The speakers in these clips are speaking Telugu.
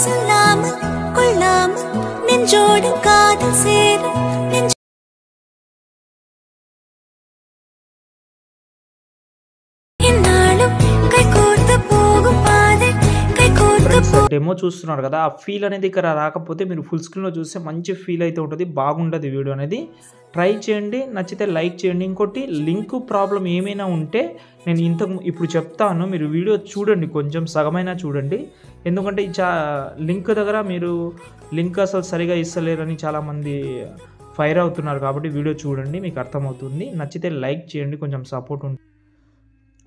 சொல்லாமல் கொள்ளாமல் நெஞ்சோடு காதல் சேர என்னாலும் கைகோர்த்து போகும் பாதை கைகோர்த்து డెమో చూస్తున్నారు కదా, ఆ ఫీల్ అనేది ఇక్కడ రాకపోతే మీరు ఫుల్ స్క్రీన్లో చూస్తే మంచి ఫీల్ అయితే ఉంటుంది, బాగుంటుంది వీడియో అనేది. ట్రై చేయండి, నచ్చితే లైక్ చేయండి. ఇంకోటి లింక్ ప్రాబ్లం ఏమైనా ఉంటే నేను ఇప్పుడు చెప్తాను, మీరు వీడియో చూడండి, కొంచెం సగమైనా చూడండి. ఎందుకంటే లింక్ దగ్గర మీరు లింక్ అసలు సరిగా ఇస్తలేరని చాలామంది ఫైర్ అవుతున్నారు. కాబట్టి వీడియో చూడండి, మీకు అర్థమవుతుంది. నచ్చితే లైక్ చేయండి, కొంచెం సపోర్ట్ ఉంటుంది.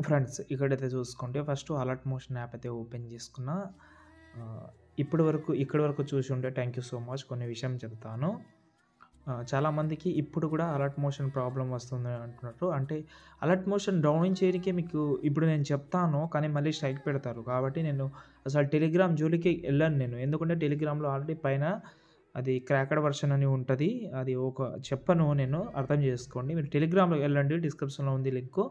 ఫ్రెండ్స్ ఇక్కడైతే చూసుకుంటే ఫస్ట్ అలర్ట్ మోషన్ యాప్ అయితే ఓపెన్ చేసుకున్నా. ఇక్కడి వరకు చూసి ఉంటే థ్యాంక్ యూ సో మచ్. కొన్ని విషయం చెప్తాను. చాలామందికి ఇప్పుడు కూడా అలర్ట్ మోషన్ ప్రాబ్లం వస్తుంది అంటున్నారు. అంటే అలర్ట్ మోషన్ డౌన్ చేయడానికే మీకు ఇప్పుడు నేను చెప్తాను, కానీ మళ్ళీ స్ట్రైక్ పెడతారు. కాబట్టి నేను అసలు టెలిగ్రామ్ జోలికి వెళ్ళాను నేను. ఎందుకంటే టెలిగ్రామ్లో ఆల్రెడీ పైన అది క్రాకడ్ వర్షన్ అని ఉంటుంది. అది చెప్పను నేను, అర్థం చేసుకోండి. మీరు టెలిగ్రామ్లో వెళ్ళండి, డిస్క్రిప్షన్లో ఉంది లింక్,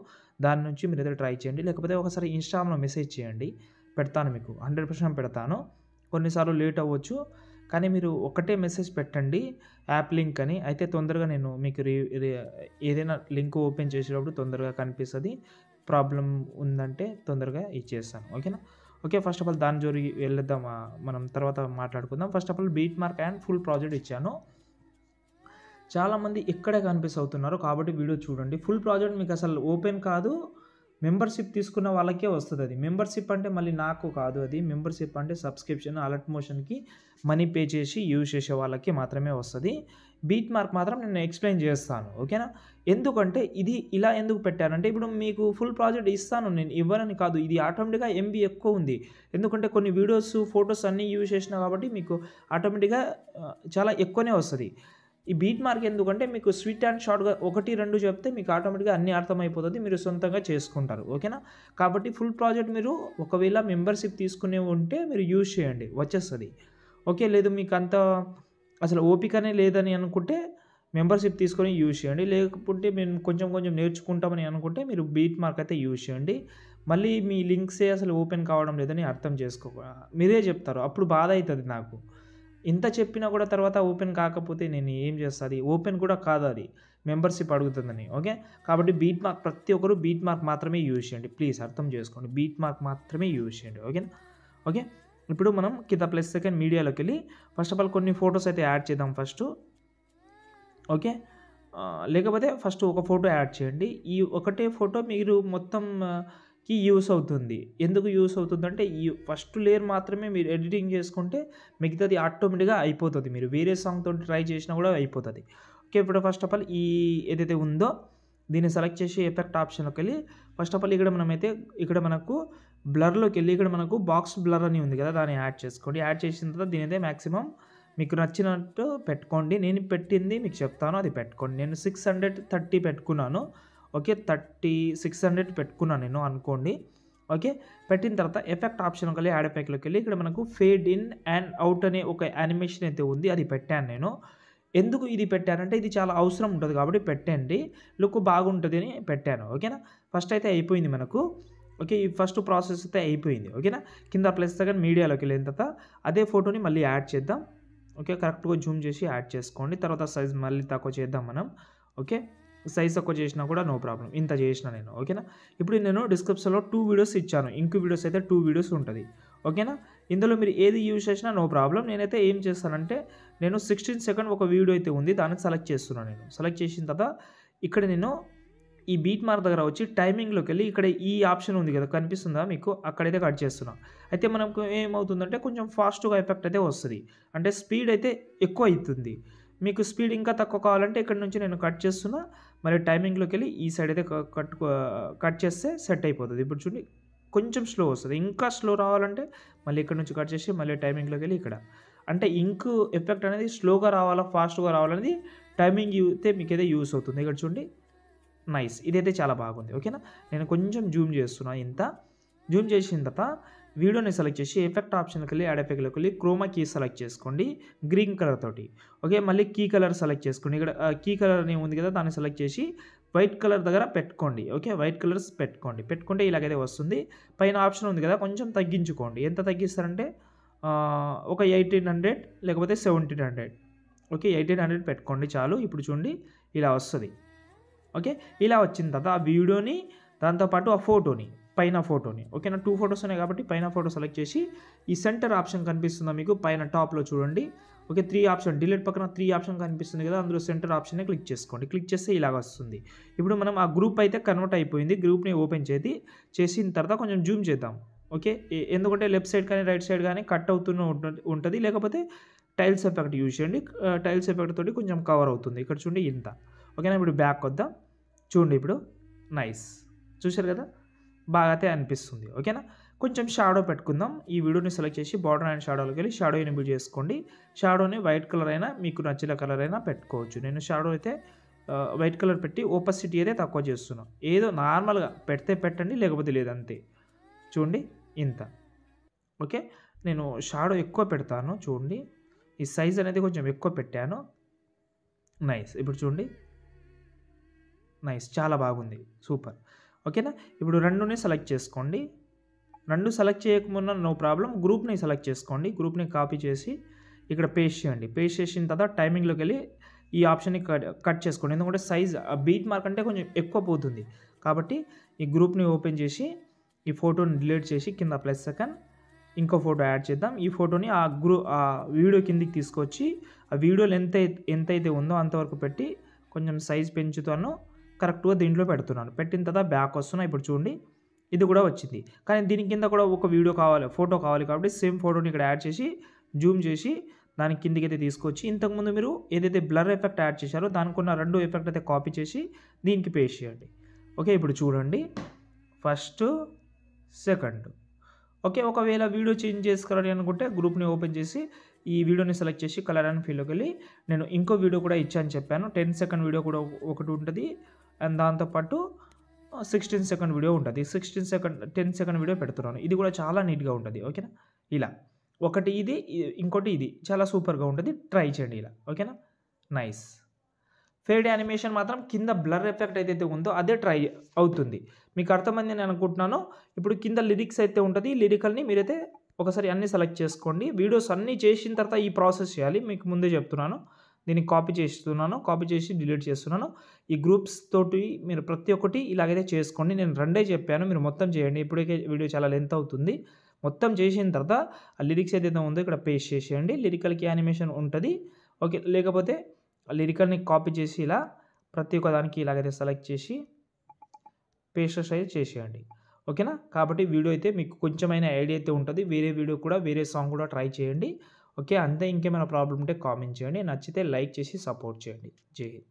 దాని నుంచి మీరు అయితే ట్రై చేయండి. లేకపోతే ఒకసారి ఇన్స్టాగ్రామ్లో మెసేజ్ చేయండి, పెడతాను, మీకు 100% పెడతాను. కొన్నిసార్లు లేట్ అవ్వచ్చు, కానీ మీరు ఒకటే మెసేజ్ పెట్టండి, యాప్ లింక్ అని. అయితే తొందరగా నేను మీకు ఏదైనా లింక్ ఓపెన్ చేసేటప్పుడు తొందరగా కనిపిస్తుంది. ప్రాబ్లం ఉందంటే తొందరగా ఇచ్చేస్తాను. ఓకేనా? ఓకే, ఫస్ట్ ఆఫ్ ఆల్ దాని జోలికి వెళ్ళొద్దాం, మనం తర్వాత మాట్లాడుకుందాం. First of all beat mark and full project ఇచ్చాను. చాలామంది ఇక్కడే కన్ఫ్యూజ్ అవుతున్నారు, కాబట్టి వీడియో చూడండి. ఫుల్ ప్రాజెక్ట్ మీకు అసలు ఓపెన్ కాదు, మెంబర్షిప్ తీసుకున్న వాళ్ళకే వస్తుంది. అది మెంబర్షిప్ అంటే మళ్ళీ నాకు కాదు, అది మెంబర్షిప్ అంటే సబ్స్క్రిప్షన్ అలర్ట్ మోషన్కి మనీ పే చేసి యూజ్ చేసే వాళ్ళకి మాత్రమే వస్తుంది. బీట్ మార్క్ మాత్రం నేను ఎక్స్ప్లెయిన్ చేస్తాను. ఓకేనా? ఎందుకంటే ఇది ఇలా ఎందుకు పెట్టానంటే, ఇప్పుడు మీకు ఫుల్ ప్రాజెక్ట్ ఇస్తాను, నేను ఇవ్వనని కాదు, ఇది ఆటోమేటిక్గా ఎంబీ ఎక్కువ ఉంది. ఎందుకంటే కొన్ని వీడియోస్ ఫొటోస్ అన్నీ యూజ్ చేసినా కాబట్టి మీకు ఆటోమేటిక్గా చాలా ఎక్కువనే వస్తుంది. ఈ బీట్ మార్క్ ఎందుకంటే మీకు స్వీట్ అండ్ షార్ట్గా 1-2 చెప్తే మీకు ఆటోమేటిక్గా అన్నీ అర్థమైపోతుంది, మీరు సొంతంగా చేసుకుంటారు. ఓకేనా? కాబట్టి ఫుల్ ప్రాజెక్ట్ మీరు ఒకవేళ మెంబర్షిప్ తీసుకునే ఉంటే మీరు యూజ్ చేయండి, వచ్చేస్తుంది. ఓకే, లేదు మీకు అంత అసలు ఓపికనే లేదని అనుకుంటే మెంబర్షిప్ తీసుకొని యూజ్ చేయండి. లేకపోతే మేము కొంచెం నేర్చుకుంటామని అనుకుంటే మీరు బీట్ మార్క్ అయితే యూజ్ చేయండి. మళ్ళీ మీ లింక్సే అసలు ఓపెన్ కావడం లేదని అర్థం మీరే చెప్తారు, అప్పుడు బాధ అవుతుంది నాకు. ఇంత చెప్పినా కూడా తర్వాత ఓపెన్ కాకపోతే నేను ఏం చేస్తుంది, ఓపెన్ కూడా కాదు, అది మెంబర్షిప్ అడుగుతుందని. ఓకే, కాబట్టి బీట్ మార్క్ ప్రతి ఒక్కరు బీట్ మార్క్ మాత్రమే యూజ్ చేయండి, ప్లీజ్ అర్థం చేసుకోండి. బీట్ మార్క్ మాత్రమే యూజ్ చేయండి. ఓకేనా? ఓకే, ఇప్పుడు మనం కింద ప్లస్ సెకండ్ మీడియాలోకి వెళ్ళి ఫస్ట్ ఆఫ్ ఆల్ కొన్ని ఫొటోస్ అయితే యాడ్ చేద్దాం ఫస్ట్. ఓకే, లేకపోతే ఫస్ట్ ఒక ఫోటో యాడ్ చేయండి. ఈ ఒకటే ఫోటో మీరు మొత్తంకి యూస్ అవుతుంది. ఎందుకు యూస్ అవుతుందంటే ఈ ఫస్ట్ లేయర్ మాత్రమే మీరు ఎడిటింగ్ చేసుకుంటే మిగతాది ఆటోమేటిక్గా అయిపోతుంది. మీరు వేరే సాంగ్తో ట్రై చేసినా కూడా అయిపోతుంది. ఓకే, ఇప్పుడు ఫస్ట్ ఆఫ్ ఆల్ ఈ ఏదైతే ఉందో దీన్ని సెలెక్ట్ చేసి ఎఫెక్ట్ ఆప్షన్లోకి వెళ్ళి ఫస్ట్ ఆఫ్ ఆల్ ఇక్కడ మనకు బ్లర్లోకి వెళ్ళి ఇక్కడ మనకు బాక్స్ బ్లర్ అని ఉంది కదా, దాన్ని యాడ్ చేసుకోండి. యాడ్ చేసిన తర్వాత దీని అయితే మ్యాక్సిమం మీకు నచ్చినట్టు పెట్టుకోండి. నేను పెట్టింది మీకు చెప్తాను, అది పెట్టుకోండి. నేను 630 పెట్టుకున్నాను. ఓకే, 600 పెట్టుకున్నాను నేను అనుకోండి. ఓకే, పెట్టిన తర్వాత ఎఫెక్ట్ ఆప్షన్కి వెళ్ళి యాడ్ ఎఫెక్ట్లోకి వెళ్ళి ఇక్కడ మనకు ఫేడ్ ఇన్ అండ్ అవుట్ అనే ఒక యానిమేషన్ అయితే ఉంది, అది పెట్టాను నేను. ఎందుకు ఇది పెట్టానంటే ఇది చాలా అవసరం ఉంటుంది కాబట్టి పెట్టండి, లుక్ బాగుంటుంది అని పెట్టాను. ఓకేనా? ఫస్ట్ అయితే అయిపోయింది మనకు. ఓకే, ఈ ఫస్ట్ ప్రాసెస్ అయితే అయిపోయింది. ఓకేనా? కింద ప్లస్ సెకండ్ మీడియాలోకి వెళ్ళిన తర్వాత అదే ఫోటోని మళ్ళీ యాడ్ చేద్దాం. ఓకే, కరెక్ట్గా జూమ్ చేసి యాడ్ చేసుకోండి. తర్వాత సైజ్ మళ్ళీ తక్కువ చేద్దాం మనం. ఓకే, సైజ్ తక్కువ చేసినా కూడా నో ప్రాబ్లం, ఇంత చేసిన నేను. ఓకేనా? ఇప్పుడు నేను డిస్క్రిప్షన్లో 2 వీడియోస్ ఇచ్చాను, ఇంకో వీడియోస్ అయితే 2 వీడియోస్ ఉంటుంది. ఓకేనా? ఇందులో మీరు ఏది యూజ్ చేసినా నో ప్రాబ్లం. నేనైతే ఏం చేస్తానంటే నేను 16 సెకండ్ ఒక వీడియో అయితే ఉంది, దాన్ని సెలెక్ట్ చేస్తున్నాను. నేను సెలెక్ట్ చేసిన తర్వాత ఇక్కడ నేను ఈ బీట్ మార్క్ దగ్గర వచ్చి టైమింగ్లోకి వెళ్ళి ఇక్కడ ఈ ఆప్షన్ ఉంది కదా, కనిపిస్తుందా మీకు, అక్కడైతే కట్ చేస్తున్నాను. అయితే మనకు ఏమవుతుందంటే కొంచెం ఫాస్ట్గా ఎఫెక్ట్ అయితే వస్తుంది, అంటే స్పీడ్ అయితే ఎక్కువ అవుతుంది. మీకు స్పీడ్ ఇంకా తక్కువ కావాలంటే ఇక్కడ నుంచి నేను కట్ చేస్తున్నా, మరి టైమింగ్లోకి వెళ్ళి ఈ సైడ్ అయితే కట్ చేస్తే సెట్ అయిపోతుంది. ఇప్పుడు చూడండి కొంచెం స్లో వస్తుంది, ఇంకా స్లో రావాలంటే మళ్ళీ ఇక్కడ నుంచి కట్ చేసి మళ్ళీ టైమింగ్లోకి వెళ్ళి ఇక్కడ, అంటే ఇంక్ ఎఫెక్ట్ అనేది స్లోగా రావాలా ఫాస్ట్గా రావాలనేది టైమింగ్ అయితే మీకు అయితే యూస్ అవుతుంది. ఇక్కడ చూడండి, నైస్, ఇదైతే చాలా బాగుంది. ఓకేనా? నేను కొంచెం జూమ్ చేస్తున్నా, ఇంత జూమ్ చేసిన తర్వాత వీడియోని సెలెక్ట్ చేసి ఎఫెక్ట్ ఆప్షన్కి వెళ్ళి యాడ్ ఎఫెక్ట్లోకి వెళ్ళి క్రోమా కీ సెలెక్ట్ చేసుకోండి గ్రీన్ కలర్ తోటి. ఓకే, మళ్ళీ కీ కలర్ సెలెక్ట్ చేసుకోండి. ఇక్కడ కీ కలర్ అని ఉంది కదా, దాన్ని సెలెక్ట్ చేసి వైట్ కలర్ దగ్గర పెట్టుకోండి. ఓకే, వైట్ కలర్స్ పెట్టుకుంటే ఇలాగైతే వస్తుంది. పైన ఆప్షన్ ఉంది కదా, కొంచెం తగ్గించుకోండి. ఎంత తగ్గిస్తారంటే ఒక 1800 లేకపోతే 1700. ఓకే, 1800 పెట్టుకోండి చాలు. ఇప్పుడు చూడండి ఇలా వస్తుంది. ఓకే, ఇలా వచ్చిన తర్వాత ఆ వీడియోని దాంతోపాటు ఆ ఫోటోని పైన ఫోటోని ఓకేనా 2 ఫొటోస్ ఉన్నాయి కాబట్టి పైన ఫోటో సెలెక్ట్ చేసి ఈ సెంటర్ ఆప్షన్ కనిపిస్తుందా మీకు పైన టాప్లో చూడండి. ఓకే, 3 ఆప్షన్ డిలీట్ పక్కన 3 ఆప్షన్ కనిపిస్తుంది కదా, అందులో సెంటర్ ఆప్షన్ని క్లిక్ చేసుకోండి. క్లిక్ చేస్తే ఇలాగ వస్తుంది. ఇప్పుడు మనం ఆ గ్రూప్ అయితే కన్వర్ట్ అయిపోయింది. గ్రూప్ని ఓపెన్ చేసిన తర్వాత కొంచెం జూమ్ చేద్దాం. ఓకే, ఎందుకంటే లెఫ్ట్ సైడ్ కానీ రైట్ సైడ్ కానీ కట్ అవుతూనే ఉంటుంది. లేకపోతే టైల్స్ ఎఫెక్ట్ యూజ్ చేయండి. టైల్స్ ఎఫెక్ట్ తోటి కొంచెం కవర్ అవుతుంది. ఇక్కడ చూడండి ఇంత. ఓకేనా, ఇప్పుడు బ్యాక్ వద్దాం. చూడండి ఇప్పుడు నైస్, చూశారు కదా, బాగా అయితే అనిపిస్తుంది. ఓకేనా, కొంచెం షాడో పెట్టుకుందాం. ఈ వీడియోని సెలెక్ట్ చేసి బార్డర్ అండ్ షాడోలోకి వెళ్ళి షాడో ఎనేబుల్ చేసుకోండి. షాడోని వైట్ కలర్ అయినా మీకు నచ్చిన కలర్ అయినా పెట్టుకోవచ్చు. నేను షాడో అయితే వైట్ కలర్ పెట్టి ఓపసిటీ అయితే తక్కువ చేస్తున్నాను. ఏదో నార్మల్గా పెడితే పెట్టండి, లేకపోతే లేదంతే. చూడండి ఇంత. ఓకే, నేను షాడో ఎక్కువ పెడతాను. చూడండి ఈ సైజ్ అనేది కొంచెం ఎక్కువ పెట్టాను. నైస్, ఇప్పుడు చూడండి నైస్, చాలా బాగుంది, సూపర్. ఓకేనా, ఇప్పుడు రెండుని సెలెక్ట్ చేసుకోండి. రెండు సెలెక్ట్ చేయకముందు నో ప్రాబ్లం, గ్రూప్ని సెలెక్ట్ చేసుకోండి. గ్రూప్ని కాపీ చేసి ఇక్కడ పేస్ట్ చేయండి. పేస్ట్ చేసిన తర్వాత టైమింగ్లోకి వెళ్ళి ఈ ఆప్షన్ని కట్ చేసుకోండి. ఎందుకంటే సైజ్ బీట్ మార్క్ అంటే కొంచెం ఎక్కువ పోతుంది. కాబట్టి ఈ గ్రూప్ని ఓపెన్ చేసి ఈ ఫోటోని డిలీట్ చేసి కింద ప్లస్ సెకండ్ ఇంకో ఫోటో యాడ్ చేద్దాం. ఈ ఫోటోని ఆ వీడియో కిందికి తీసుకొచ్చి ఆ వీడియోలో ఎంతైతే ఉందో అంతవరకు పెట్టి కొంచెం సైజ్ పెంచుతాను. కరెక్ట్గా దీంట్లో పెడుతున్నాను. పెట్టిన తర్వాత బ్యాక్ వస్తున్నా. ఇప్పుడు చూడండి ఇది కూడా వచ్చింది. కానీ దీని కింద కూడా ఒక వీడియో కావాలి, ఫోటో కావాలి. కాబట్టి సేమ్ ఫోటోని ఇక్కడ యాడ్ చేసి జూమ్ చేసి దాని కిందికి అయితే తీసుకొచ్చి ఇంతకుముందు మీరు ఏదైతే బ్లర్ ఎఫెక్ట్ యాడ్ చేశారో దానికి ఉన్న 2 ఎఫెక్ట్ అయితే కాపీ చేసి దీనికి పేస్ట్ చేయండి. ఓకే, ఇప్పుడు చూడండి ఫస్ట్ సెకండ్. ఓకే, ఒకవేళ వీడియో చేంజ్ చేసుకోవాలని అనుకుంటే గ్రూప్ని ఓపెన్ చేసి ఈ వీడియోని సెలెక్ట్ చేసి కలర్ అండ్ ఫీల్డ్లోకి వెళ్ళి నేను ఇంకో వీడియో కూడా ఇచ్చాను చెప్పాను. 10 సెకండ్ వీడియో కూడా ఒకటి ఉంటుంది. అండ్ దాంతోపాటు 16 సెకండ్ వీడియో ఉంటుంది. 10 సెకండ్ వీడియో పెడుతున్నాను. ఇది కూడా చాలా నీట్గా ఉంటుంది. ఓకేనా, ఇలా ఒకటి ఇది ఇంకోటి ఇది చాలా సూపర్గా ఉంటుంది. ట్రై చేయండి ఇలా. ఓకేనా, నైస్. ఫేడ్ యానిమేషన్ మాత్రం కింద బ్లర్ ఎఫెక్ట్ ఏదైతే ఉందో అదే ట్రై అవుతుంది. మీకు అర్థమైంది నేను అనుకుంటున్నాను. ఇప్పుడు కింద లిరిక్స్ అయితే ఉంటుంది. లిరికల్ని మీరైతే ఒకసారి అన్నీ సెలెక్ట్ చేసుకోండి. వీడియోస్ అన్నీ చేసిన తర్వాత ఈ ప్రాసెస్ చేయాలి. మీకు ముందే చెప్తున్నాను. దీన్ని కాపీ చేస్తున్నాను, కాపీ చేసి డిలీట్ చేస్తున్నాను. ఈ గ్రూప్స్ తోటి మీరు ప్రతి ఒక్కటి ఇలాగైతే చేసుకోండి. నేను 2 చెప్పాను, మీరు మొత్తం చేయండి. ఇప్పటికే వీడియో చాలా లెంత్ అవుతుంది. మొత్తం చేసిన తర్వాత ఆ లిరిక్స్ ఏదైతే ఉందో ఇక్కడ పేస్ట్ చేసేయండి. లిరికల్కి యానిమేషన్ ఉంటుంది. ఓకే, లేకపోతే లిరికల్ని కాపీ చేసి ఇలా ప్రతి ఒక్క దానికి ఇలాగైతే సెలెక్ట్ చేసి పేస్ట్ అయితే చేసేయండి. ఓకేనా, కాబట్టి వీడియో అయితే మీకు కొంచెమైనా ఐడియా అయితే ఉంటుంది. వేరే వీడియో కూడా వేరే సాంగ్ కూడా ట్రై చేయండి. ఓకే, అంతే. ఇంకేమైనా ప్రాబ్లం ఉంటే కామెంట్ చేయండి. నచ్చితే లైక్ చేసి సపోర్ట్ చేయండి. జై హింద్.